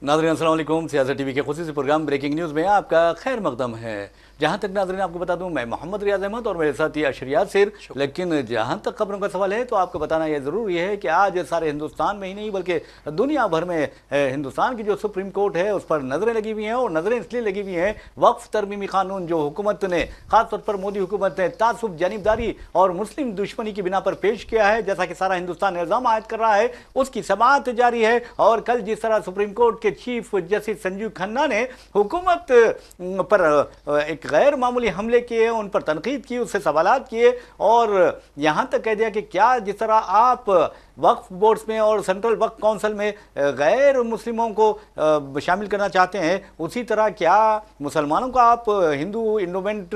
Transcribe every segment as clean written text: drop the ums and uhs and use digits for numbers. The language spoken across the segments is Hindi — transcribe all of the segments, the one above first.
नाज़रीन अस्सलाम वालेकुम। सियासत टीवी के खुसूसी प्रोग्राम ब्रेकिंग न्यूज़ में आपका खैर मकदम है। जहाँ तक नाज़रीन आपको बता दूं, मैं मोहम्मद रियाज अहमद और मेरे साथ ये अशर यासिर। लेकिन जहाँ तक खबरों का सवाल है तो आपको बताना यह ज़रूरी है कि आज सारे हिंदुस्तान में ही नहीं बल्कि दुनिया भर में हिंदुस्तान की जो सुप्रीम कोर्ट है उस पर नज़रें लगी हुई हैं। और नज़रें इसलिए लगी हुई हैं, वक्फ तरमीमी कानून जो हुकूमत ने, खासतौर पर मोदी हुकूमत ने तासुब, जानिबदारी और मुस्लिम दुश्मनी की बिना पर पेश किया है, जैसा कि सारा हिंदुस्तान इल्ज़ाम आयद कर रहा है, उसकी समाअत जारी है। और कल जिस तरह सुप्रीम कोर्ट के चीफ जस्टिस संजीव खन्ना ने हुकूमत पर एक गैर मामूली हमले किए, उन पर तनकीद की, उससे सवालात किए और यहाँ तक कह दिया कि क्या जिस तरह आप वक्फ बोर्ड्स में और सेंट्रल वक्फ काउंसिल में गैर मुस्लिमों को शामिल करना चाहते हैं, उसी तरह क्या मुसलमानों को आप हिंदू इंडोमेंट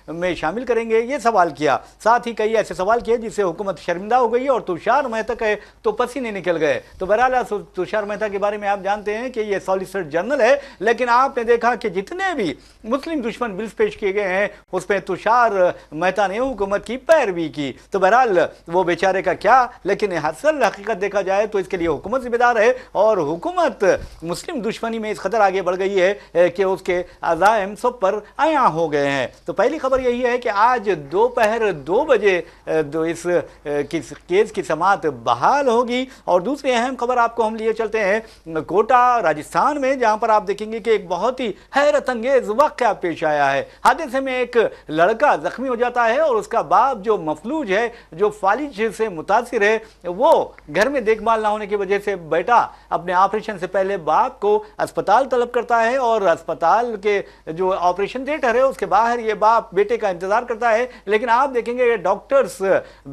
में शामिल करेंगे, ये सवाल किया। साथ ही कई ऐसे सवाल किए जिससे हुकूमत शर्मिंदा हो गई और तुषार मेहता के तो पसीने निकल गए। तो बहरहाल तुषार मेहता के बारे में आप जानते हैं कि ये सॉलिसिटर जनरल है, लेकिन आपने देखा कि जितने भी मुस्लिम दुश्मन बिल्स पेश किए गए हैं उसमें तुषार मेहता ने हुकूमत की पैरवी की। तो बहरहाल वो बेचारे का क्या, लेकिन हकीकत देखा जाए तो इसके लिए हुकूमत जिम्मेदार है। और हुकूमत मुस्लिम दुश्मनी में इस कदर आगे बढ़ गई है कि उसके अज़ाइम सब पर आया हो गए हैं। तो पहली खबर यही है कि आज दोपहर 2 बजे इस केस की समाअत बहाल होगी। और दूसरी अहम खबर आपको हम लिए चलते हैं कोटा राजस्थान में, जहां पर आप देखेंगे कि एक बहुत ही हैरत अंगेज वाक़या पेश आया है। हादसे में एक लड़का जख्मी हो जाता है और उसका बाप जो मफलूज है, जो फालिज से मुतासिर है, वो घर में देखभाल ना होने की वजह से बेटा अपने ऑपरेशन से पहले बाप को अस्पताल तलब करता है और अस्पताल के जो ऑपरेशन थिएटर है उसके बाहर ये बाप बेटे का इंतजार करता है। लेकिन आप देखेंगे डॉक्टर्स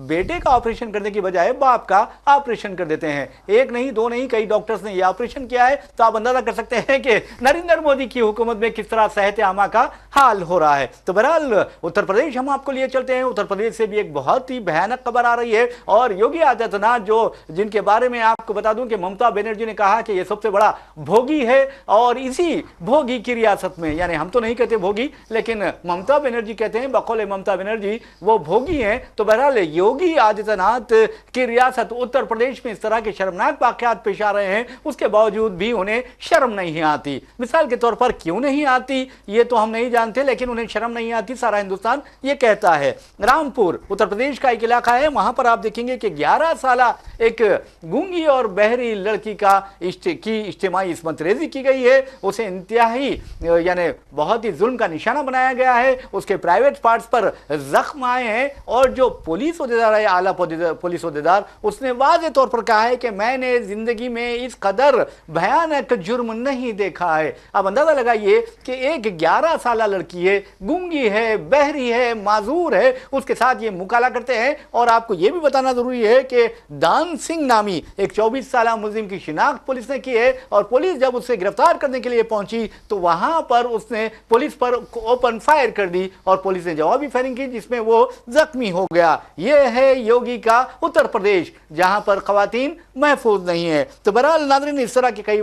बेटे का ऑपरेशन करने की बजाय बाप का ऑपरेशन कर देते हैं। एक नहीं, दो नहीं, कई डॉक्टर्स ने यह ऑपरेशन किया है। तो आप अंदाजा कर सकते हैं कि नरेंद्र मोदी की हुकूमत में किस तरह सेहत आमा का हाल हो रहा है। तो बहरहाल उत्तर प्रदेश हम आपको लिए चलते हैं। उत्तर प्रदेश से भी एक बहुत ही भयानक खबर आ रही है और योगी आदित्यनाथ जिनके बारे में आपको बता दूं कि ममता बनर्जी ने कहा कि यह सबसे बड़ा भोगी है और इसी भोगी की रियासत में, यानी हम तो नहीं कहते भोगी, लेकिन ममता बनर्जी कहते हैं, बकौले ममता बनर्जी वो भोगी हैं। तो बहरहाल योगी आदित्यनाथ की रियासत उत्तर प्रदेश में इस तरह के शर्मनाक वाकयात पेश आ रहे हैं, उसके बावजूद भी उन्हें शर्म नहीं आती। मिसाल के तौर पर क्यों नहीं आती ये तो हम नहीं जानते, लेकिन उन्हें शर्म नहीं आती, सारा हिंदुस्तान ये कहता है। रामपुर उत्तर प्रदेश का एक इलाका है, वहां पर आप देखेंगे कि 11 साल एक गूंगी और बहरी लड़की की इज्तिमाई इस्मत रेजी की गई है। उसे इंतहाई यानी बहुत ही जुल्म का निशाना बनाया गया है। उसके प्राइवेट पार्ट्स पर जख्म आए हैं और जो पुलिस ओहदेदार है, आला पुलिस ओहदेदार, उसने वाज़े तौर पर कहा है कि मैंने जिंदगी में इस कदर भयानक जुर्म नहीं देखा है। अब अंदाजा लगाइए कि एक 11 साल लड़की है, गूंगी है, बहरी है, माजूर है, उसके साथ ये मुकाला करते हैं। और आपको यह भी बताना जरूरी है कि दान सिंह नामी एक 24 साल मुलजिम की शिनाख्त पुलिस ने की है और पुलिस जब उसे गिरफ्तार करने के लिए पहुंची तो वहां पर उसने पुलिस पर ओपन फायर कर दी और पुलिस ने जवाबी फायरिंग की जिसमें वो जख्मी हो गया। यह है योगी का उत्तर प्रदेश, जहां पर खवातीन महफूज नहीं है। तो बहरहाल नाज़रीन, इस तरह की कई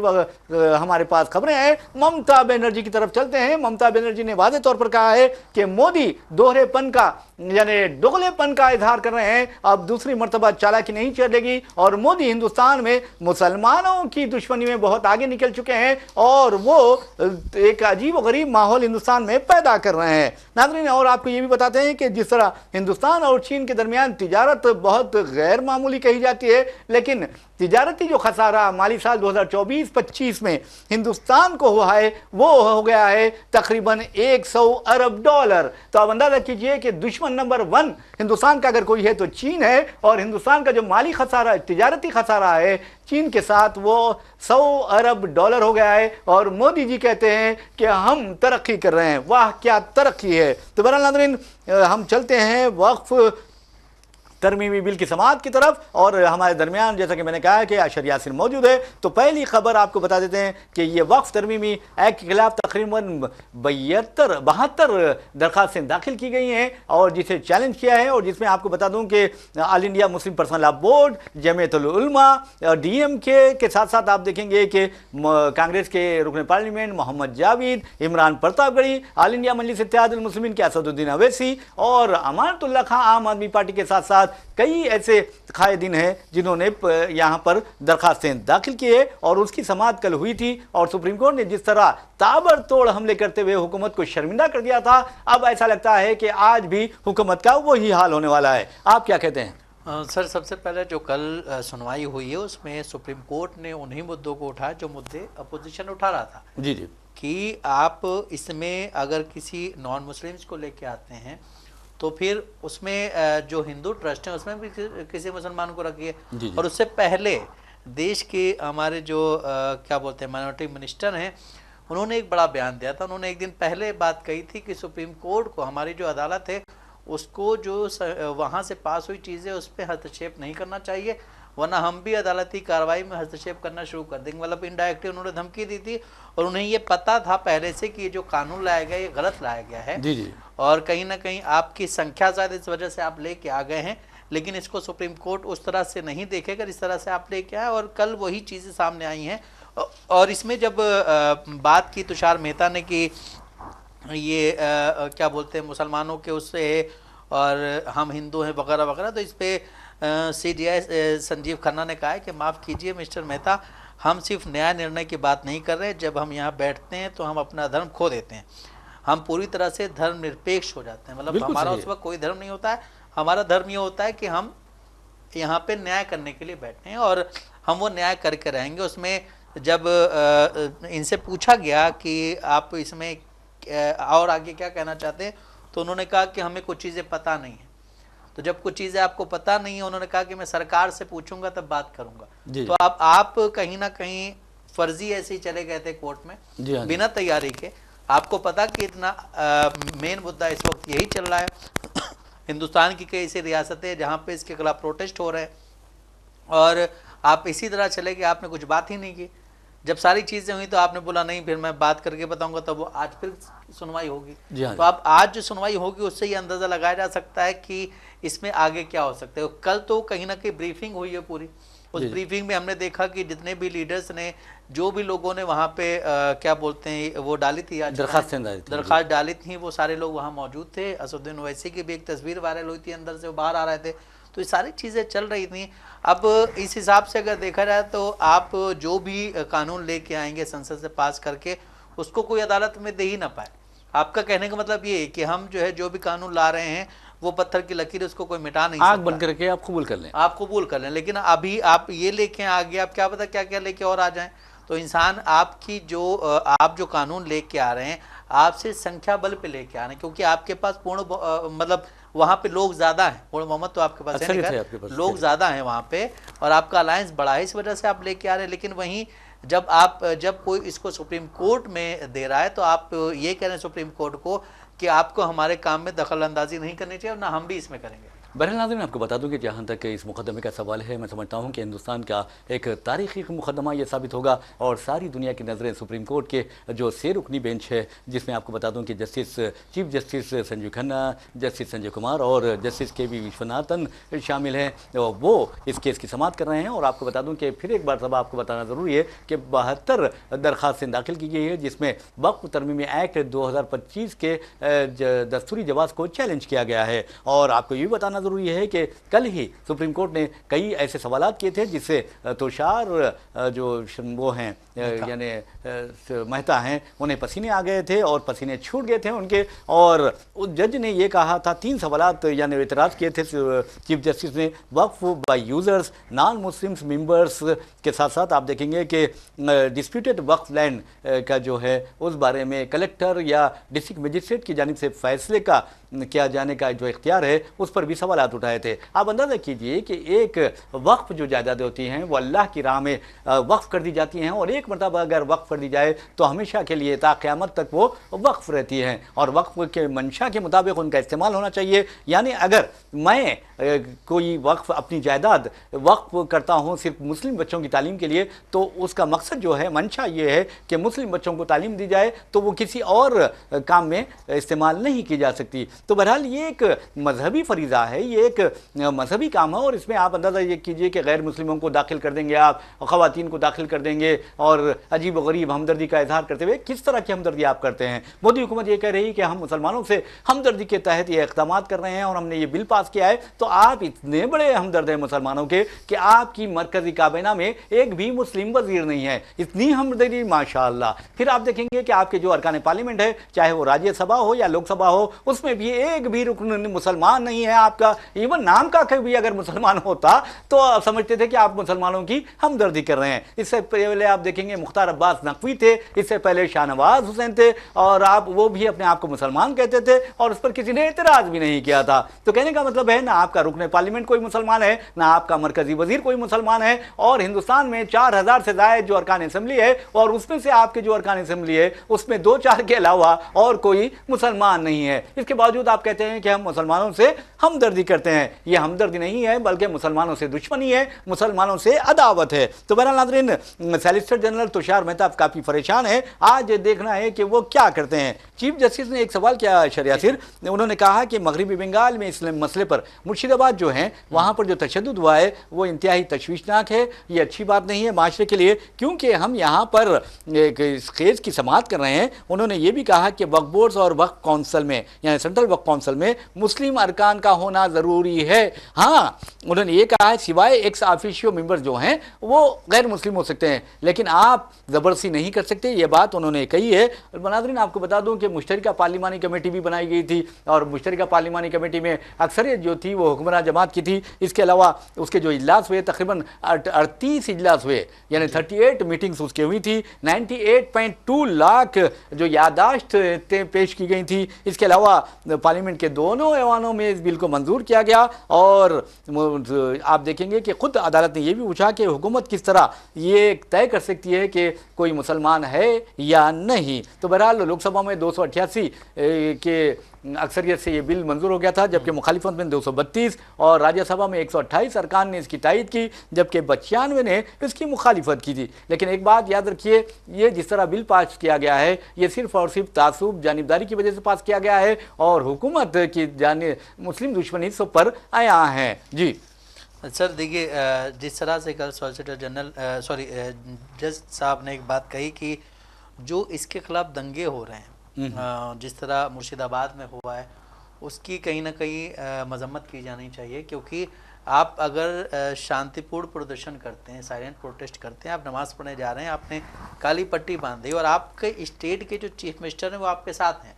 हमारे पास खबरें हैं। ममता बनर्जी की तरफ चलते हैं। ममता बनर्जी ने वाज़े तौर पर कहा है कि मोदी दोहरेपन का यानी दोगलेपन का इजहार कर रहे हैं, अब दूसरी मर्तबा चालाकी नहीं चलेगी और मोदी हिंदुस्तान में मुसलमानों की दुश्मनी में बहुत आगे निकल चुके हैं और वो एक अजीब व गरीब माहौल हिंदुस्तान में पैदा कर रहे हैं। नाज़रीन, और आपको ये भी बताते हैं कि जिस तरह हिंदुस्तान और चीन के दरमियान तिजारत बहुत गैर मामूली कही जाती है, लेकिन तिजारती जो खसारा माली साल 2024-25 में हिंदुस्तान को हुआ है वो हो गया है तकरीबन $100 अरब। तो अब अंदाजा कीजिए कि दुश्मन नंबर 1 हिंदुस्तान का अगर कोई है तो चीन है और हिंदुस्तान का जो माली खसारा, तिजारती खसारा है चीन के साथ, वो $100 अरब हो गया है। और मोदी जी कहते हैं कि हम तरक्की कर रहे हैं। वाह क्या तरक्की है। तो बहरहाल नाज़रीन, हम चलते हैं वक्फ तरमीमी बिल की समाअत की तरफ और हमारे दरमियान जैसा कि मैंने कहा कि अशर यासिर मौजूद है। तो पहली खबर आपको बता देते हैं कि ये वक्फ तरमीमी एक्ट के खिलाफ तकरीबन 72 दरखास्तें दाखिल की गई हैं और जिसे चैलेंज किया है और जिसमें आपको बता दूं कि all India Muslim personal law board, Jamiatul उलमा, डीएमके के साथ साथ आप देखेंगे कि कांग्रेस के रुकन parliament Mohammad Javed, Imran Pratapgarhi, all India Majlis Ittehadul Muslimeen के असदुद्दीन अवैसी और अमानतुल्लाह खां आम आदमी पार्टी के साथ साथ साथ कई ऐसे कायदीन हैं जिन्होंने यहाँ पर दरखास्तें दाखिल की है और उसकी समाअत कल हुई थी और सुप्रीम कोर्ट ने जिस तरह ताबड़तोड़ हमले करते हुए हुकूमत को शर्मिंदा कर दिया था, अब ऐसा लगता है कि आज भी हुकूमत का वही हाल होने वाला है। आप क्या कहते हैं? सर, सबसे पहले जो कल सुनवाई हुई है उसमें सुप्रीम कोर्ट ने उन्हीं मुद्दों को उठाया जो मुद्दे अपोजिशन उठा रहा था। जी जी। कि आप इसमें अगर किसी नॉन मुस्लिम्स को लेके आते हैं तो फिर उसमें जो हिंदू ट्रस्ट है उसमें भी किसी मुसलमान को रखिए। और उससे पहले देश के हमारे जो क्या बोलते हैं माइनॉरिटी मिनिस्टर हैं, उन्होंने एक बड़ा बयान दिया था। उन्होंने एक दिन पहले बात कही थी कि सुप्रीम कोर्ट को, हमारी जो अदालत है उसको जो वहाँ से पास हुई चीज़ें उस पर हस्तक्षेप नहीं करना चाहिए, वरना हम भी अदालती कार्रवाई में हस्तक्षेप करना शुरू कर देंगे। मतलब इनडायरेक्टली उन्होंने धमकी दी थी और उन्हें ये पता था पहले से कि ये जो कानून लाया गया ये गलत लाया गया है। जी जी। और कहीं ना कहीं आपकी संख्या शायद इस वजह से आप लेके आ गए हैं, लेकिन इसको सुप्रीम कोर्ट उस तरह से नहीं देखेगा इस तरह से आप लेके आए। और कल वही चीज़ें सामने आई हैं। और इसमें जब बात की तुषार मेहता ने कि ये क्या बोलते हैं मुसलमानों के उससे और हम हिंदू हैं वगैरह वगैरह, तो इस पर CDI संजीव खन्ना ने कहा है कि माफ़ कीजिए मिस्टर मेहता, हम सिर्फ न्याय निर्णय की बात नहीं कर रहे। जब हम यहाँ बैठते हैं तो हम अपना धर्म खो देते हैं, हम पूरी तरह से धर्मनिरपेक्ष हो जाते हैं। मतलब हमारा उस वक्त कोई धर्म नहीं होता है, हमारा धर्म ये होता है कि हम यहाँ पे न्याय करने के लिए बैठे हैं और हम वो न्याय करके रहेंगे। उसमें जब इनसे पूछा गया कि आप इसमें और आगे क्या कहना चाहते हैं, तो उन्होंने कहा कि हमें कुछ चीज़ें पता नहीं है। तो जब कुछ चीज़ें आपको पता नहीं है, उन्होंने कहा कि मैं सरकार से पूछूंगा तब बात करूंगा। तो आप कहीं ना कहीं फर्जी ऐसे ही चले गए थे कोर्ट में बिना तैयारी के। आपको पता कि इतना मेन मुद्दा इस वक्त यही चल रहा है। हिंदुस्तान की कई ऐसी रियासतें जहाँ पे इसके खिलाफ प्रोटेस्ट हो रहे हैं और आप इसी तरह चले गए, आपने कुछ बात ही नहीं की। जब सारी चीज़ें हुई तो आपने बोला नहीं फिर मैं बात करके बताऊंगा, तब वो आज फिर सुनवाई होगी। तो आप आज जो सुनवाई होगी उससे ये अंदाज़ा लगाया जा सकता है कि इसमें आगे क्या हो सकता है। कल तो कहीं ना कहीं ब्रीफिंग हुई है पूरी, उस ब्रीफिंग में हमने देखा कि जितने भी लीडर्स ने, जो भी लोगों ने वहाँ पे क्या बोलते हैं वो डाली थी, दरखास्त डाली थी, वो सारे लोग वहाँ मौजूद थे। असदुद्दीन ओवैसी की भी एक तस्वीर वायरल हुई थी, अंदर से वो बाहर आ रहे थे। तो ये सारी चीज़ें चल रही थी। अब इस हिसाब से अगर देखा जाए तो आप जो भी कानून लेके आएंगे संसद से पास करके, उसको कोई अदालत में दे ही ना पाए। आपका कहने का मतलब ये है कि हम जो है जो भी कानून ला रहे हैं वो पत्थर की लकीर, उसको कोई मिटा नहीं सकता। आग बंद करके आप कबूल कर लें, आप कबूल कर लें, लेकिन अभी आप ये लेके आगे आप क्या पता क्या क्या लेके और आ जाएं। तो इंसान आपकी जो आप जो कानून लेके आ रहे हैं आपसे संख्या बल पे लेके आ रहे हैं, क्योंकि आपके पास पूर्ण मतलब वहाँ पे लोग ज़्यादा हैं। पूर्ण बहुमत तो आपके पास है नहीं, लोग ज़्यादा हैं वहाँ पे और आपका अलायंस बड़ा है, इस वजह से आप लेके आ रहे हैं। लेकिन वहीं जब कोई इसको सुप्रीम कोर्ट में दे रहा है तो आप ये कह रहे हैं सुप्रीम कोर्ट को कि आपको हमारे काम में दखल अंदाजी नहीं करनी चाहिए और ना हम भी इसमें करेंगे। बहरहाल नाज़रीन, आपको बता दूं कि जहाँ तक इस मुकदमे का सवाल है, मैं समझता हूँ कि हिंदुस्तान का एक तारीखी मुकदमा ये साबित होगा और सारी दुनिया की नज़रें सुप्रीम कोर्ट के जो रुकनी बेंच है, जिसमें आपको बता दूं कि chief justice Sanjeev Khanna, justice Sanjay Kumar और जस्टिस KV विश्वनाथन शामिल हैं, वो इस केस की समाअत कर रहे हैं। और आपको बता दूँ कि फिर एक बार सब आपको बताना ज़रूरी है कि 72 दरखास्तें दाखिल की गई है, जिसमें वक्फ तरमीमी एक्ट 2025 के दस्तूरी जवाज़ को चैलेंज किया गया है। और आपको ये भी बताना जरूरी है कि कल ही सुप्रीम कोर्ट ने कई ऐसे सवालात किए थे जिससे तुषार जो वो हैं यानी मेहता हैं, उन्हें पसीने आ गए थे और पसीने छूट गए थे उनके। और उस जज ने ये कहा था, 3 सवालात यानी एतराज़ किए थे चीफ जस्टिस ने, Waqf by users, non Muslims members के साथ साथ आप देखेंगे कि डिस्प्यूटेड वक्फ लैंड का जो है उस बारे में कलेक्टर या डिस्ट्रिक्ट मजिस्ट्रेट की जानिब से फैसले का किया जाने का जो इख्तियार है उस पर भी सवालात उठाए थे। आप अंदाज़ा कीजिए कि एक वक्फ जो जायदादें होती हैं वो अल्लाह की राह में वक्फ कर दी जाती हैं और एक मरतबा अगर वक्फ कर दी जाए तो हमेशा के लिए ता क़यामत तक वो वक्फ रहती हैं और वक्फ के मंशा के मुताबिक उनका इस्तेमाल होना चाहिए। यानी अगर मैं कोई वक्फ अपनी जायदाद वक्फ करता हूँ सिर्फ मुस्लिम बच्चों की तालीम के लिए, तो उसका मकसद जो है, मंशा ये है कि मुस्लिम बच्चों को तालीम दी जाए, तो वो किसी और काम में इस्तेमाल नहीं की जा सकती। तो बहरहाल ये एक मजहबी फरीज़ा है, है ये एक मजहबी काम है और इसमें आप अंदाजा ये कीजिए कि गैर मुस्लिमों को दाखिल कर देंगे आप, ख़वातीन को दाखिल कर देंगे और अजीब व गरीब हमदर्दी का इजहार करते हुए किस तरह की हमदर्दी आप करते हैं। मोदी हुकूमत ये कह रही है कि हम मुसलमानों से हमदर्दी के तहत ये इक़दाम कर रहे हैं और हमने ये बिल पास किया है, तो आप इतने बड़े हमदर्द हैं मुसलमानों के कि आपकी मरकजी काबीना में एक भी मुस्लिम वजीर नहीं है। इतनी हमदर्दी माशाअल्लाह। फिर आप देखेंगे कि आपके जो अरकान पार्लियामेंट है, चाहे वो राज्यसभा हो या लोकसभा हो, उसमें भी एक भी रुकन मुसलमान नहीं है आपका। इवन नाम का भी अगर मुसलमान होता तो आप समझते थे कि आप मुसलमानों की हमदर्दी कर रहे हैं। इससे पहले आप देखेंगे मुख्तार अब्बास नकवी थे, इससे पहले शाहनवाज हुसैन थे और आप वो भी अपने आप को मुसलमान कहते थे और उस पर किसी ने एतराज भी नहीं किया था। तो कहने का मतलब है ना आपका रुकन पार्लियामेंट कोई मुसलमान है, ना आपका मरकजी वजीर कोई मुसलमान है और हिंदुस्तान में 4000 से ज्यादा जो अरकान असेंबली है और उसमें से आपके जो अरकान असेंबली है उसमें 2-4 के अलावा और कोई मुसलमान नहीं है। इसके बावजूद आप कहते हैं कि हम मुसलमानों से हमदर्दी करते हैं। यह हमदर्दी नहीं है बल्कि मुसलमानों से दुश्मनी है, मुसलमानों से अदावत है। तो बहरहाल नाज़रीन, सॉलिसिटर जनरल तुषार मेहता काफी परेशान है। आज देखना है कि वो क्या करते हैं। चीफ जस्टिस ने एक सवाल किया शरियासिर, उन्होंने कहा कि मगरबी बंगाल में इस मसले पर मुर्शिदाबाद जो है वहाँ पर जो तशद्दुद हुआ है वो इंतहाई तशवीशनाक है। ये अच्छी बात नहीं है माशरे के लिए, क्योंकि हम यहाँ पर इस केस की समाअत कर रहे हैं। उन्होंने ये भी कहा कि वक्फ बोर्ड और वक्फ काउंसिल में यानी सेंट्रल वक्फ काउंसिल में मुस्लिम अरकान का होना ज़रूरी है। हाँ, उन्होंने ये कहा है सिवाय एक्स ऑफिशियो मेंबर जो हैं वो गैर मुस्लिम हो सकते हैं, लेकिन आप ज़बरदस्ती नहीं कर सकते। ये बात उन्होंने कही है। नाज़रीन, आपको बता दूं कि मुश्तरका पार्लिमानी कमेटी भी बनाई गई थी और मुश्तरका पार्लिमानी कमेटी में अक्सरियत जो थी वो हुक्मरान जमात की थी। इसके अलावा उसके जो इजलास हुए तकरीबन 38 इजलास हुए, यानी 38 मीटिंग्स उसके हुई थी। 98.2 लाख जो यादाश्त पेश की गई थी। इसके अलावा पार्लियामेंट के दोनों ऐवानों में इस बिल को मंजूर किया गया और आप देखेंगे कि खुद अदालत ने यह भी पूछा कि हुकूमत किस तरह ये तय कर सकती है कि कोई मुसलमान है या नहीं। तो बहरहाल लोकसभा में 288 के अक्सरियत से ये बिल मंजूर हो गया था, जबकि मुखालिफत में 232 और राज्यसभा में 128 अरकान ने इसकी तायद की, जबकि 92 ने इसकी मुखालिफत की थी। लेकिन एक बात याद रखिए, ये जिस तरह बिल पास किया गया है ये सिर्फ और सिर्फ तासुब जानिबदारी की वजह से पास किया गया है और हुकूमत की मुस्लिम दुश्मनी सब पर आया है। जी सर, देखिए जिस तरह से कल सॉलिसिटर जनरल जज साहब ने एक बात कही कि जो इसके खिलाफ दंगे हो रहे हैं जिस तरह मुर्शिदाबाद में हुआ है उसकी कहीं ना कहीं मजम्मत की जानी चाहिए, क्योंकि आप अगर शांतिपूर्ण प्रदर्शन करते हैं, साइलेंट प्रोटेस्ट करते हैं, आप नमाज़ पढ़ने जा रहे हैं, आपने काली पट्टी बांधी और आपके स्टेट के जो चीफ मिनिस्टर हैं वो आपके साथ हैं,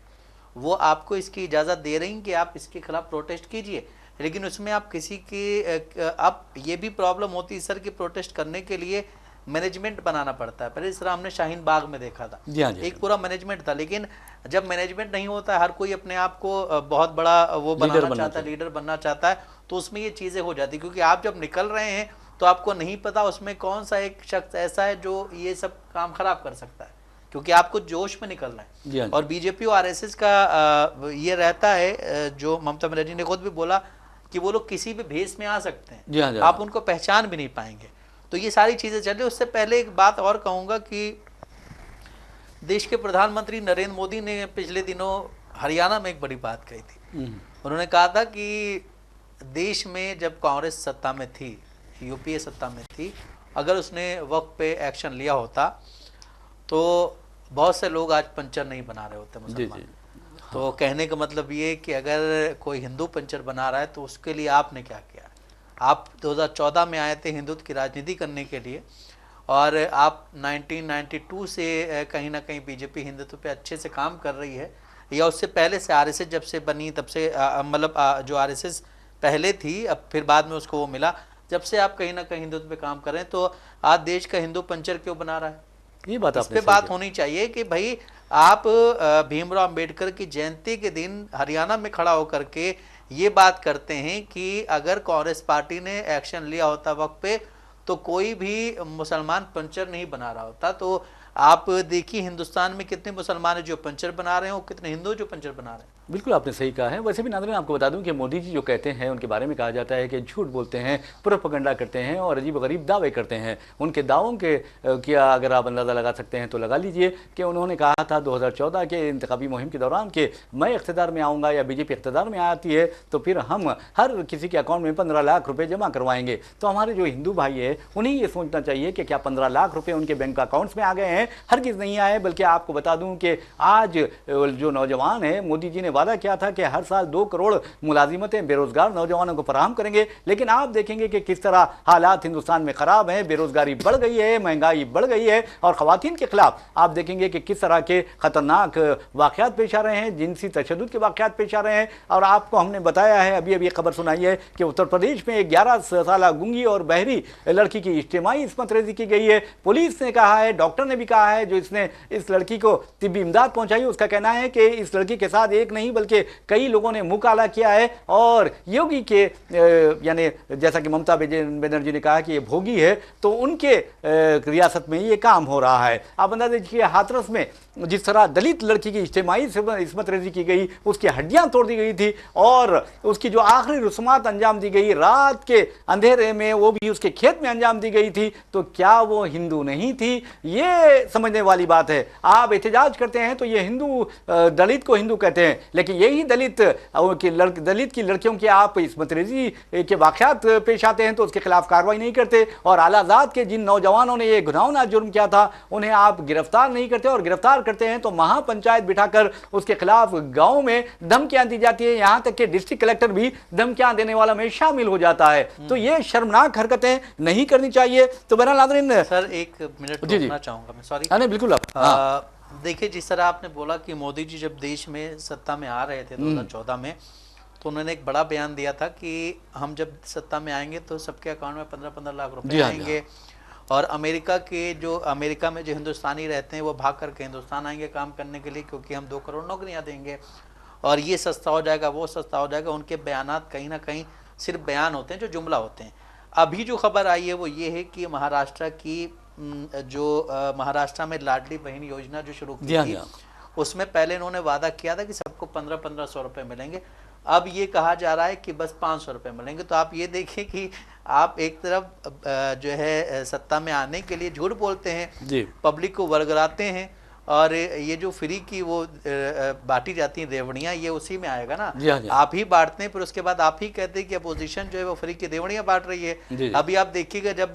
वो आपको इसकी इजाज़त दे रही हैं कि आप इसके खिलाफ प्रोटेस्ट कीजिए, लेकिन उसमें आप किसी की अब ये भी प्रॉब्लम होती है सर कि प्रोटेस्ट करने के लिए मैनेजमेंट बनाना पड़ता है। पहले इस तरह हमने शाहीन बाग में देखा था, एक पूरा मैनेजमेंट था, लेकिन जब मैनेजमेंट नहीं होता, हर कोई अपने आप को बहुत बड़ा वो बनाना चाहता है, लीडर बनना चाहता है, तो उसमें ये चीज़ें हो जाती, क्योंकि आप जब निकल रहे हैं तो आपको नहीं पता उसमें कौन सा एक शख्स ऐसा है जो ये सब काम खराब कर सकता है, क्योंकि आपको जोश में निकलना है। और बीजेपी और आरएसएस का ये रहता है, जो ममता बनर्जी ने खुद भी बोला कि वो लोग किसी भी भेष में आ सकते हैं, आप उनको पहचान भी नहीं पाएंगे। तो ये सारी चीज़ें चल रही। उससे पहले एक बात और कहूँगा कि देश के प्रधानमंत्री नरेंद्र मोदी ने पिछले दिनों हरियाणा में एक बड़ी बात कही थी। उन्होंने कहा था कि देश में जब कांग्रेस सत्ता में थी, यूपीए सत्ता में थी, अगर उसने वक्त पे एक्शन लिया होता तो बहुत से लोग आज पंचर नहीं बना रहे होते मुसलमान। तो कहने का मतलब ये कि अगर कोई हिंदू पंचर बना रहा है तो उसके लिए आपने क्या किया। आप 2014 में आए थे हिंदुत्व की राजनीति करने के लिए और आप 1992 से कहीं ना कहीं बीजेपी हिंदुत्व पे अच्छे से काम कर रही है, या उससे पहले से आरएसएस जब से बनी तब से मतलब जो आरएसएस पहले थी, अब फिर बाद में उसको वो मिला, जब से आप कहीं ना कहीं हिंदुत्व पे काम कर रहे हैं, तो आज देश का हिंदू पंचर क्यों बना रहा है? ये बात इस पे बात होनी चाहिए कि भाई आप भीमराव अंबेडकर की जयंती के दिन हरियाणा में खड़ा होकर के ये बात करते हैं कि अगर कांग्रेस पार्टी ने एक्शन लिया होता वक्त पे तो कोई भी मुसलमान पंचर नहीं बना रहा होता। तो आप देखिए हिंदुस्तान में कितने मुसलमान हैं जो पंचर बना रहे हैं और कितने हिंदू जो पंचर बना रहे हैं। बिल्कुल आपने सही कहा है। वैसे भी नाज़रीन आपको बता दूं कि मोदी जी जो कहते हैं उनके बारे में कहा जाता है कि झूठ बोलते हैं, प्रोपेगेंडा करते हैं और अजीब गरीब दावे करते हैं। उनके दावों के क्या अगर आप अंदाज़ा लगा सकते हैं तो लगा लीजिए कि उन्होंने कहा था 2014 के इंतखाबी मुहिम के दौरान कि मैं इख्तियार में आऊँगा या बीजेपी इख्तियार में आती है तो फिर हम हर किसी के अकाउंट में 15 लाख रुपये जमा करवाएंगे। तो हमारे जो हिंदू भाई है उन्हें ये सोचना चाहिए कि क्या 15 लाख रुपये उनके बैंक अकाउंट्स में आ गए हैं? हरगिज़ नहीं आए। बल्कि आपको बता दूं कि आज जो नौजवान है, मोदी जी ने वादा किया था कि हर साल 2 करोड़ मुलाजिमतें बेरोजगार नौजवानों को फराहम करेंगे, लेकिन आप देखेंगे कि किस तरह हालात हिंदुस्तान में खराब हैं। बेरोजगारी बढ़ गई है, महंगाई बढ़ गई है और खवातीन के खिलाफ आप देखेंगे कि किस तरह के खतरनाक वाकयात पेश आ रहे हैं, जिनसी तशद्दुद के वाकयात पेश आ रहे हैं। और आपको हमने बताया है, अभी अभी खबर सुनाई है कि उत्तर प्रदेश में 11 साल गूंगी और बहरी लड़की की इज्तिमाई इस्मत रेजी की गई है। पुलिस ने कहा है, डॉक्टर ने भी कहा है, जो इसने इस लड़की को तिब्बी इमदाद पहुंचाई, उसका कहना है कि इस लड़की के साथ एक नहीं बल्कि कई लोगों ने मुंह काला किया है। और योगी के यानी जैसा कि ममता बनर्जी ने कहा कि ये भोगी है, तो उनके रियासत में ये काम हो रहा है। आप अंदाजा कीजिए हाथरस में जिस तरह दलित लड़की की इज्तिमाई इस्मत रेजी की गई, उसकी हड्डियां तोड़ दी गई थी और उसकी जो आखिरी रस्मात अंजाम दी गई रात के अंधेरे में, वो भी उसके खेत में अंजाम दी गई थी, तो क्या वो हिंदू नहीं थी? ये समझने वाली बात है। आप एहतजाज करते हैं तो ये हिंदू दलित को हिंदू कहते हैं, लेकिन यही दलित की लड़कियों की आप इस्मत रेजी के वाकयात पेश आते हैं तो उसके खिलाफ कार्रवाई नहीं करते। और आलाजात के जिन नौजवानों ने ये घिनौना जुर्म किया था उन्हें आप गिरफ्तार नहीं करते, और गिरफ्तार करते हैं तो महापंचायत बिठाकर उसके खिलाफ गांव में धमकियां दी जाती है। यहां तक कि डिस्ट्रिक्ट कलेक्टर भी धमकियां देने वाला में शामिल हो जाता है। तो ये शर्मनाक हरकतें नहीं करनी चाहिए। तो बहरहाल नाज़रीन, सर एक मिनट रोकना चाहूंगा मैं, सॉरी। नहीं बिल्कुल आप देखिए जिस तरह आपने बोला कि मोदी जी जब देश में सत्ता में आ रहे थे 2014 में, तो उन्होंने एक बड़ा बयान दिया था कि हम जब सत्ता में आएंगे तो सबके अकाउंट में 15-15 लाख रुपए आएंगे। और अमेरिका में जो हिंदुस्तानी रहते हैं वो भाग करके हिंदुस्तान आएंगे काम करने के लिए, क्योंकि हम 2 करोड़ नौकरियां देंगे और ये सस्ता हो जाएगा, वो सस्ता हो जाएगा। उनके बयानात कहीं ना कहीं सिर्फ बयान होते हैं, जो जुमला होते हैं। अभी जो खबर आई है वो ये है कि महाराष्ट्र में लाडली बहन योजना जो शुरू की थी, उसमें पहले इन्होंने वादा किया था कि सबको 1500-1500 रुपए मिलेंगे। अब ये कहा जा रहा है कि बस 500 रुपए मिलेंगे। तो आप ये देखिए कि आप एक तरफ जो है सत्ता में आने के लिए झूठ बोलते हैं, पब्लिक को वर्गलाते हैं, और ये जो फ्री की वो बांटी जाती हैं रेवड़ियाँ, ये उसी में आएगा ना। आप ही बांटते हैं, फिर उसके बाद आप ही कहते हैं कि अपोजिशन जो है वो फ्री की रेवड़ियाँ बांट रही है। अभी आप देखिएगा जब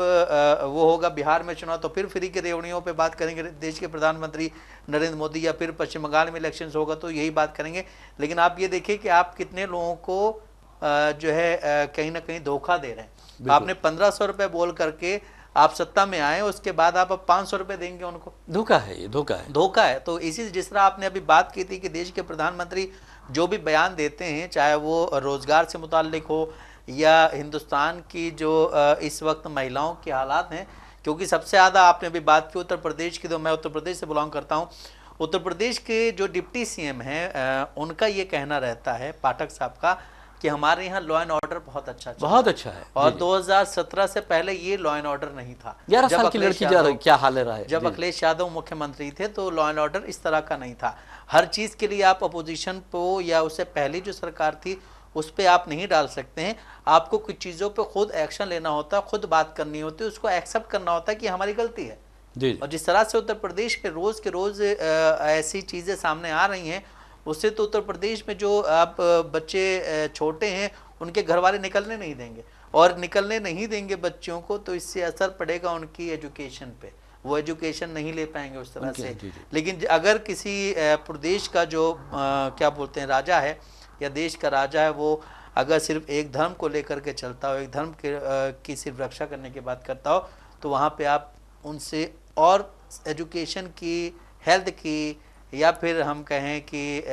वो होगा बिहार में चुनाव, तो फिर फ्री की रेवड़ियों पे बात करेंगे देश के प्रधानमंत्री नरेंद्र मोदी, या फिर पश्चिम बंगाल में इलेक्शन होगा तो यही बात करेंगे। लेकिन आप ये देखिए कि आप कितने लोगों को जो है कहीं ना कहीं धोखा दे रहे हैं। आपने 1500 रुपये बोल करके आप सत्ता में आए, उसके बाद आप अब 500 रुपए देंगे उनको। धोखा है, ये धोखा है। तो इसी जिस तरह आपने अभी बात की थी कि देश के प्रधानमंत्री जो भी बयान देते हैं, चाहे वो रोजगार से मुताल्लिक हो या हिंदुस्तान की जो इस वक्त महिलाओं के हालात हैं, क्योंकि सबसे ज़्यादा आपने अभी बात की उत्तर प्रदेश की, तो मैं उत्तर प्रदेश से बिलोंग करता हूँ। उत्तर प्रदेश के जो डिप्टी सीएम हैं उनका ये कहना रहता है, पाठक साहब का, कि हमारे यहाँ लॉ एंड ऑर्डर बहुत अच्छा है। और 2017 से पहले ये लॉ एंड ऑर्डर नहीं था। 11 साल की लड़की क्या हाल रहा है। जब अखिलेश यादव मुख्यमंत्री थे तो लॉ एंड ऑर्डर इस तरह का नहीं था। हर चीज के लिए आप अपोजिशन को या उससे पहले जो सरकार थी उस पर आप नहीं डाल सकते हैं। आपको कुछ चीजों पे खुद एक्शन लेना होता है, खुद बात करनी होती है, उसको एक्सेप्ट करना होता है कि हमारी गलती है। और जिस तरह से उत्तर प्रदेश में रोज के रोज ऐसी चीजें सामने आ रही हैं, उससे तो उत्तर प्रदेश में जो आप बच्चे छोटे हैं उनके घर वाले निकलने नहीं देंगे, और निकलने नहीं देंगे बच्चों को, तो इससे असर पड़ेगा उनकी एजुकेशन पे। वो एजुकेशन नहीं ले पाएंगे उस तरह से। लेकिन अगर किसी प्रदेश का जो क्या बोलते हैं राजा है या देश का राजा है, वो अगर सिर्फ एक धर्म को लेकर के चलता हो, एक धर्म की सिर्फ रक्षा करने की बात करता हो, तो वहाँ पे आप उनसे और एजुकेशन की, हेल्थ की, या फिर हम कहें कि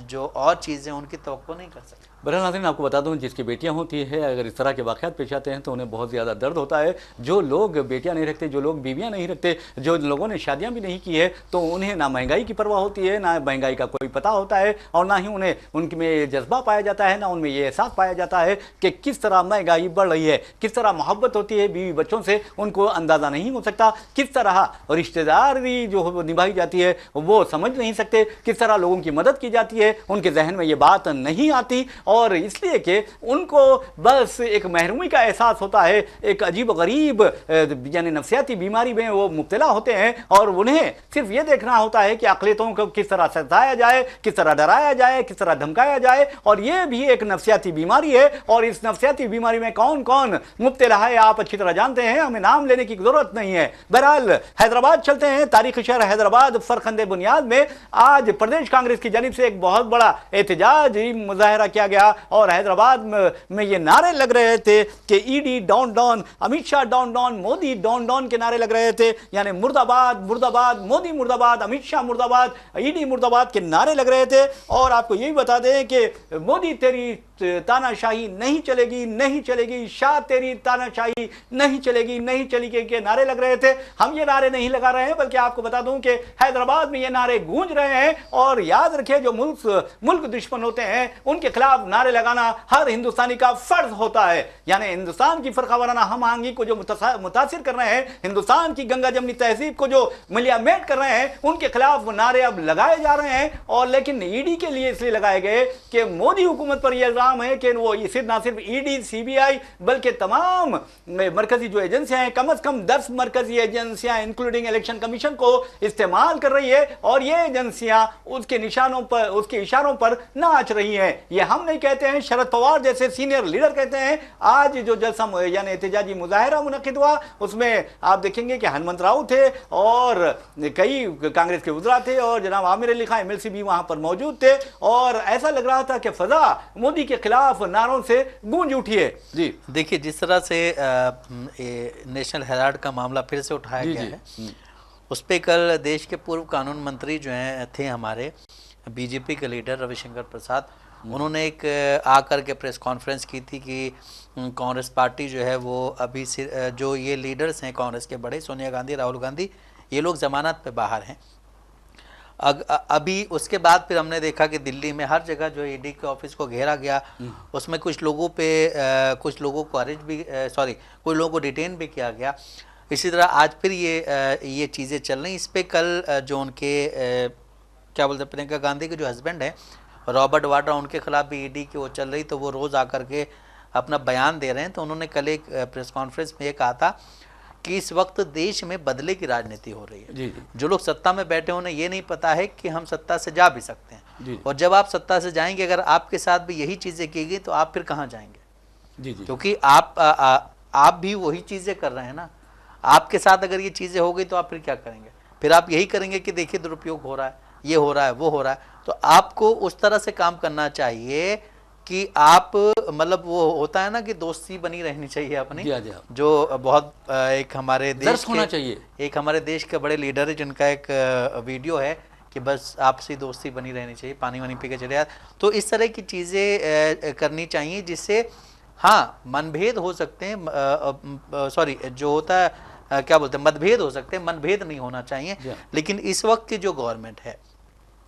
जो और चीज़ें उनकी तवक्को नहीं कर सकते। बहरहाल नाज़रीन, आपको बता दूं, जिसकी बेटियां होती है अगर इस तरह के वाक़यात पेश आते हैं तो उन्हें बहुत ज़्यादा दर्द होता है। जो लोग बेटियां नहीं रखते, जो लोग बीवियां नहीं रखते, जो लोगों ने शादियां भी नहीं की है, तो उन्हें ना महंगाई की परवाह होती है, ना महंगाई का कोई पता होता है, और ना ही उन्हें उनमें जज्बा पाया जाता है, ना उनमें ये एहसास पाया जाता है कि किस तरह महंगाई बढ़ रही है, किस तरह मोहब्बत होती है बीवी बच्चों से, उनको अंदाज़ा नहीं हो सकता। किस तरह रिश्तेदारी जो निभाई जाती है वो समझ नहीं सकते, किस तरह लोगों की मदद की जाती है, उनके जहन में ये बात नहीं आती, और इसलिए कि उनको बस एक महरूमी का एहसास होता है, एक अजीब गरीब यानी नफसियाती बीमारी में वो मुब्तला होते हैं, और उन्हें सिर्फ ये देखना होता है कि अक़लियतों को किस तरह सताया जाए, किस तरह डराया जाए, किस तरह धमकाया जाए। और ये भी एक नफसियाती बीमारी है, और इस नफसियाती बीमारी में कौन कौन मुब्तला है आप अच्छी तरह जानते हैं, हमें नाम लेने की जरूरत नहीं है। बहरहाल हैदराबाद चलते हैं। तारीखी शहर हैदराबाद फरखंदे बुनियाद में आज प्रदेश कांग्रेस की जानिब से एक बहुत बड़ा एहतजाजी मुजाहरा किया गया, और हैदराबाद में ये नारे लग रहे थे कि ED down down, Amit Shah down down, Modi down down के नारे लग रहे थे, यानी मुर्दाबाद मुर्दाबाद, मोदी मुर्दाबाद, अमित शाह मुर्दाबाद, ईडी मुर्दाबाद के नारे लग रहे थे। और आपको यही बता दें कि मोदी तेरी तानाशाही नहीं चलेगी, नहीं चलेगी, शाह तेरी तानाशाही नहीं चलेगी, नहीं चलेगी के नारे लग रहे थे। हम ये नारे नहीं लगा रहे हैं, बल्कि आपको बता दूं कि हैदराबाद में ये नारे गूंज रहे हैं। और याद रखिए, जो मुल्क दुश्मन होते हैं उनके खिलाफ नारे लगाना हर हिंदुस्तानी का फर्ज होता है। यानी हिंदुस्तान की फरकावाराना हम आहंगी को जो मुतासिर कर रहे हैं, हिंदुस्तान की गंगा जमनी तहजीब को जो मिलियामेट कर रहे हैं, उनके खिलाफ नारे अब लगाए जा रहे हैं। और लेकिन ईडी के लिए इसलिए लगाए गए कि मोदी हुकूमत पर यह इल्जाम है कि वो सिर्फ ना सिर्फ ईडी सीबीआई बल्कि तमाम मरकजी जो एजेंसियां हैं, कम से कम 10 मरकजी एजेंसियां इंक्लूडिंग इलेक्शन कमीशन को इस्तेमाल कर रही है, और ये एजेंसियां उसके निशानों पर, उसके इशारों पर नाच रही हैं। ये हम नहीं कहते हैं, शरद पवार जैसे सीनियर लीडर कहते हैं। आज जो जलसा यानी एहतजाजी मुजाहरा मुनक्किद हुआ, उसमें आप देखेंगे कि हनुमंत राव थे और कई कांग्रेस के वज़रा थे, और जनाब आमिर अली खान एमएलसी भी वहां पर मौजूद थे, और ऐसा लग रहा था कि फजा मोदी के खिलाफ नारों से गूंज उठी है। जी देखिए, जिस तरह से नेशनल हेराल्ड का मामला फिर से उठाया गया है, उस पर कल देश के पूर्व कानून मंत्री जो हैं थे हमारे बीजेपी के लीडर रविशंकर प्रसाद, उन्होंने एक आकर के प्रेस कॉन्फ्रेंस की थी कि कांग्रेस पार्टी जो है वो अभी से जो ये लीडर्स हैं कांग्रेस के बड़े, सोनिया गांधी, राहुल गांधी, ये लोग जमानत पे बाहर हैं। अभी उसके बाद फिर हमने देखा कि दिल्ली में हर जगह जो ईडी के ऑफिस को घेरा गया, उसमें कुछ लोगों पे कुछ लोगों को अरेस्ट भी कुछ लोगों को डिटेन भी किया गया। इसी तरह आज फिर ये चीज़ें चल रही। इस पर कल जो उनके क्या बोलते हैं, प्रियंका गांधी के जो हस्बैंड हैं रॉबर्ट वाड्रा, उनके खिलाफ भी ईडी की वो चल रही, तो वो रोज़ आकर के अपना बयान दे रहे हैं। तो उन्होंने कल एक प्रेस कॉन्फ्रेंस में ये कहा था कि इस वक्त देश में बदले की राजनीति हो रही है। जी। जो लोग सत्ता में बैठे उन्हें ये नहीं पता है कि हम सत्ता से जा भी सकते हैं। जी। और जब आप सत्ता से जाएंगे, अगर आपके साथ भी यही चीज़ें की गई तो आप फिर कहाँ जाएंगे? जी जी। क्योंकि आप भी वही चीज़ें कर रहे हैं ना। आपके साथ अगर ये चीज़ें हो गई तो आप फिर क्या करेंगे? फिर आप यही करेंगे कि देखिए दुरुपयोग हो रहा है, ये हो रहा है, वो हो रहा है। तो आपको उस तरह से काम करना चाहिए कि आप मतलब वो होता है ना कि दोस्ती बनी रहनी चाहिए अपनी। जो बहुत एक हमारे देश होना चाहिए, एक हमारे देश के बड़े लीडर है जिनका एक वीडियो है कि बस आपसी दोस्ती बनी रहनी चाहिए, पानी वानी पी के चले जाए। तो इस तरह की चीज़ें करनी चाहिए जिससे हाँ मनभेद हो सकते हैं, जो होता है क्या बोलते हैं, मतभेद हो सकते हैं, मनभेद नहीं होना चाहिए। लेकिन इस वक्त की जो गवर्नमेंट है,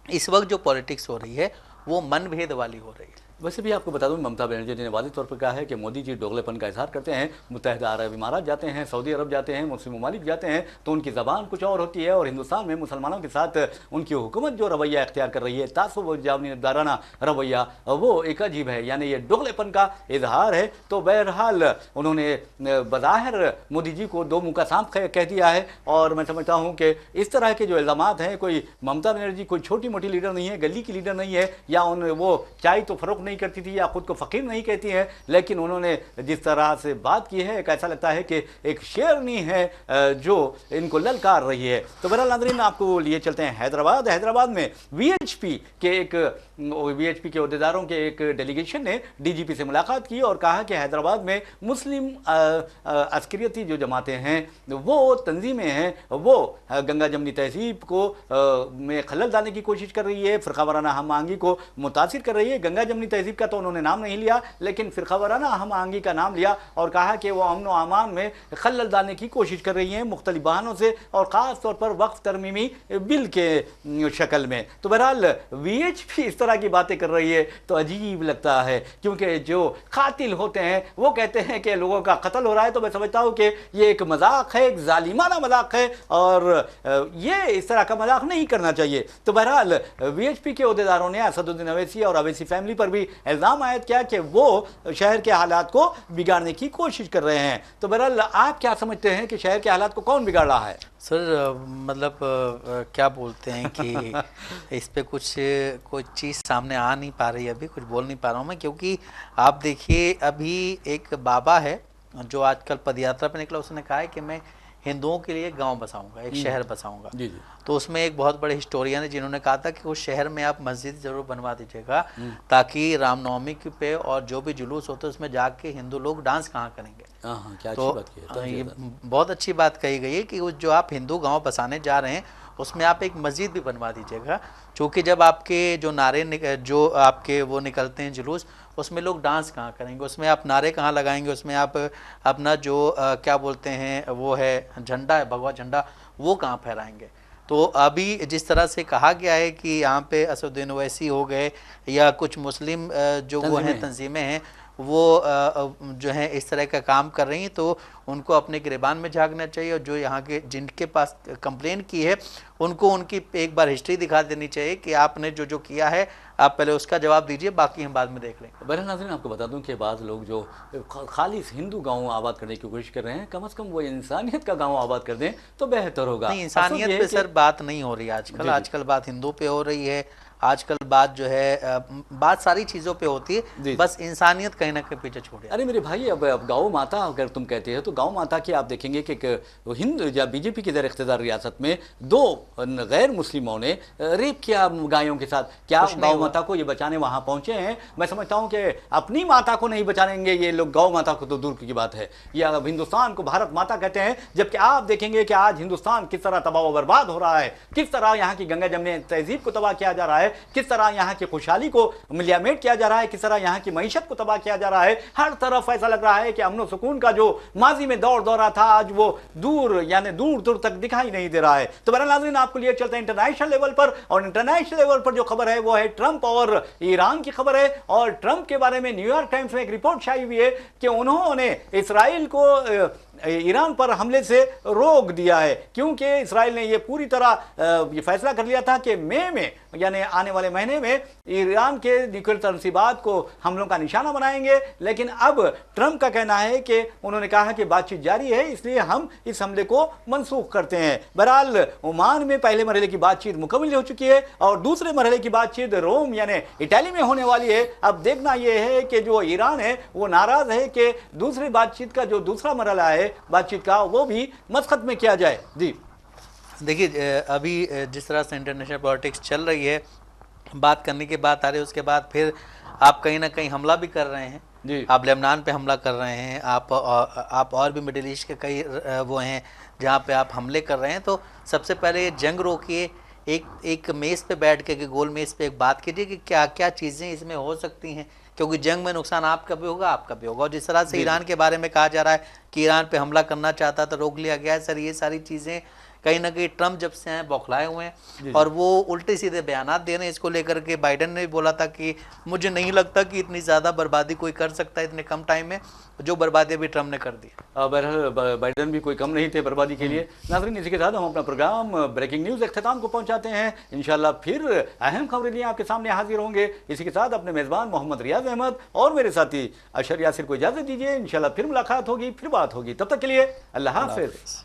इस वक्त जो पॉलिटिक्स हो रही है, वो मनभेद वाली हो रही है। वैसे भी आपको बता दूं, ममता बनर्जी ने वाज़ेह तौर पर कहा है कि मोदी जी दोगलेपन का इजहार करते हैं। मुत्तहिदा अरब इमारात जाते हैं, सऊदी अरब जाते हैं, मुस्लिम ममालिक जाते हैं, तो उनकी ज़बान कुछ और होती है, और हिंदुस्तान में मुसलमानों के साथ उनकी हुकूमत जो रवैया इख्तियार कर रही है, तासुबदाराना रवैया, वो एक अजीब है, यानी ये दोगलेपन का इजहार है। तो बहरहाल उन्होंने बज़ाहिर मोदी जी को दो मुँह का सांप कह दिया है, और मैं समझता हूँ कि इस तरह के जो इल्ज़ामात हैं, कोई ममता बनर्जी कोई छोटी मोटी लीडर नहीं है, गली की लीडर नहीं है, या वो चाय तो फ़रोख्त नहीं करती थी या खुद को फ़कीर नहीं कहती है, लेकिन उन्होंने जिस तरह से बात की है, ऐसा लगता है कि एक शेरनी है जो इनको ललकार रही है। तो बहरहाल नाज़रीन, आपको लिए चलते हैं हैदराबाद में वीएचपी के अहदेदारों के एक डेलीगेशन ने डीजीपी से मुलाकात की और कहा कि हैदराबाद में मुस्लिम अस्करियती जो जमातें हैं, वो तंजीमें हैं, वो गंगा जमनी तहजीब को में खलल डालने की कोशिश कर रही है, फ़िरक़ावाराना हम आहंगी को मुतासिर कर रही है। गंगा जमनी तहजीब का तो उन्होंने नाम नहीं लिया, लेकिन फ़िरक़ा वाराना हम आहंगी का नाम लिया और कहा कि वो अमन व अमान में खलल डालने की कोशिश कर रही हैं मुख्तलिफ बहानों से, और ख़ास तौर पर वक्फ तरमीमी बिल के शक्ल में। तो बहरहाल VHP इस तरह की बातें कर रही है तो अजीब लगता है, क्योंकि जो कातिल होते हैं वो कहते हैं कि लोगों का कत्ल हो रहा है, तो मैं समझता हूँ कि ये एक मजाक है, एक जालिमाना मजाक है, और ये इस तरह का मजाक नहीं करना चाहिए। तो बहरहाल VHP के अहदेदारों ने असदुद्दीन अवैसी और अवैसी फैमिली पर भी इल्ज़ाम आयद किया कि वो शहर के हालात को बिगाड़ने की कोशिश कर रहे हैं। तो बहरहाल आप क्या समझते हैं कि शहर के हालात को कौन बिगाड़ रहा है? सर मतलब क्या बोलते हैं कि इस पे कोई चीज़ सामने आ नहीं पा रही, अभी कुछ बोल नहीं पा रहा हूँ मैं, क्योंकि आप देखिए अभी एक बाबा है जो आजकल पदयात्रा पे निकला, उसने कहा है कि मैं हिंदुओं के लिए गांव बसाऊंगा, एक शहर बसाऊंगा। जी जी। तो उसमें एक बहुत बड़े हिस्टोरियन है जिन्होंने कहा था कि उस शहर में आप मस्जिद जरूर बनवा दीजिएगा, ताकि रामनवमी पे और जो भी जुलूस होते हैं उसमें जाके हिंदू लोग डांस कहाँ करेंगे। क्या तो अच्छी बात की है, ये बहुत अच्छी बात कही गई है कि जो आप हिंदू गांव बसाने जा रहे हैं उसमें आप एक मस्जिद भी बनवा दीजिएगा, क्योंकि जब आपके जो नारे जो आपके वो निकलते हैं जुलूस, उसमें लोग डांस कहाँ करेंगे, उसमें आप नारे कहाँ लगाएंगे, उसमें आप अपना जो क्या बोलते हैं वो है झंडा है, भगवा झंडा, वो कहाँ फहराएंगे। तो अभी जिस तरह से कहा गया है कि यहाँ पे असदुद्दीन ओवैसी हो गए या कुछ मुस्लिम जो वो हैं तंजीमें हैं, वो जो है इस तरह का काम कर रही हैं, तो उनको अपने गिरबान में झांकना चाहिए, और जो यहाँ के जिनके पास कंप्लेन की है उनको उनकी एक बार हिस्ट्री दिखा देनी चाहिए कि आपने जो जो किया है आप पहले उसका जवाब दीजिए, बाकी हम बाद में देख लेंगे। बहरहाल नाज़रीन, आपको बता दूं कि बाद लोग जो खालिस हिंदू गांव आबाद करने की कोशिश कर रहे हैं, कम से कम वो इंसानियत का गांव आबाद कर दें तो बेहतर होगा। नहीं, इंसानियत पे सर बात नहीं हो रही आजकल, आजकल बात हिंदू पे हो रही है, आजकल बात जो है बात सारी चीज़ों पे होती है, बस इंसानियत कहीं ना कहीं पीछे छोड़। अरे मेरे भाई, अब गौ माता अगर तुम कहते हो तो गौ माता की आप देखेंगे कि हिंदू या BJP की ज़र इख्तियार रियासत में 2 गैर मुस्लिमों ने रेप किया गायों के साथ। क्या गौ माता को ये बचाने वहाँ पहुँचे हैं? मैं समझता हूँ कि अपनी माता को नहीं बचाएंगे ये लोग, गौ माता को तो दूर की बात है। या हिंदुस्तान को भारत माता कहते हैं, जबकि आप देखेंगे कि आज हिंदुस्तान किस तरह तबाह बर्बाद हो रहा है, किस तरह यहाँ की गंगा जमने तहजीब को तबाह किया जा रहा है, किस तरह यहाँ की खुशहाली को मिलियामेट किया जा रहा है, किस तरह यहाँ की मईशत को तबाह किया जा रहा है। हर तरफ ऐसा लग रहा है कि अमन सुकून का जो माजी में दौर दौरा था, आज वो दूर यानी दूर दूर तक दिखाई नहीं दे रहा है। तो बहरहाल नाज़रीन, आपको लिए चलते हैं इंटरनेशनल लेवल पर, और इंटरनेशनल लेवल पर जो खबर है वो है ट्रंप और ईरान की खबर है। और ट्रंप के बारे में न्यूयॉर्क टाइम्स में एक रिपोर्ट छाई हुई है कि उन्होंने इसराइल को ईरान पर हमले से रोक दिया है, क्योंकि इसराइल ने ये पूरी तरह ये फैसला कर लिया था कि मई में यानी आने वाले महीने में ईरान के न्यूक्लियर तनसीबात को हमलों का निशाना बनाएंगे। लेकिन अब ट्रंप का कहना है कि उन्होंने कहा कि बातचीत जारी है, इसलिए हम इस हमले को मनसूख करते हैं। बहरहाल ओमान में पहले मरहले की बातचीत मुकम्मल हो चुकी है और दूसरे मरहले की बातचीत रोम यानी इटाली में होने वाली है। अब देखना यह है कि जो ईरान है वो नाराज है कि दूसरी बातचीत का जो दूसरा मरहला है बातचीत का, वो भी मस्कत में किया जाए। जी देखिए, अभी जिस तरह से इंटरनेशनल पॉलिटिक्स चल रही है, बात करने की बात आ रही है, उसके बाद फिर आप कहीं ना कहीं हमला भी कर रहे हैं जी। आप लेबनान पे हमला कर रहे हैं, आप और भी मिडिल ईस्ट के कई वो हैं जहाँ पे आप हमले कर रहे हैं। तो सबसे पहले ये जंग रोकिए, एक मेज़ पे बैठ के, गोल मेज़ पे एक बात कीजिए कि क्या क्या चीज़ें इसमें हो सकती हैं, क्योंकि जंग में नुकसान आपका भी होगा, आपका भी होगा। और जिस तरह से ईरान के बारे में कहा जा रहा है कि ईरान पे हमला करना चाहता था, रोक लिया गया है, सर ये सारी चीज़ें कहीं ना कहीं ट्रंप जब से हैं बौखलाए हुए हैं और वो उल्टे सीधे बयानात दे रहे हैं। इसको लेकर के बाइडन ने भी बोला था कि मुझे नहीं लगता कि इतनी ज़्यादा बर्बादी कोई कर सकता है इतने कम टाइम में, जो बर्बादी अभी ट्रंप ने कर दी। बहरहाल बाइडन भी कोई कम नहीं थे बर्बादी के लिए। नाज़रीन, इसी के साथ हम अपना प्रोग्राम ब्रेकिंग न्यूज़ अख्ताम को पहुंचाते हैं। इंशाल्लाह फिर अहम खबरें लिए आपके सामने हाजिर होंगे। इसी के साथ अपने मेज़बान मोहम्मद रियाज अहमद और मेरे साथी अशर यासिर को इजाज़त दीजिए। इंशाल्लाह फिर मुलाकात होगी, फिर बात होगी। तब तक के लिए अल्लाह हाफ़िज़।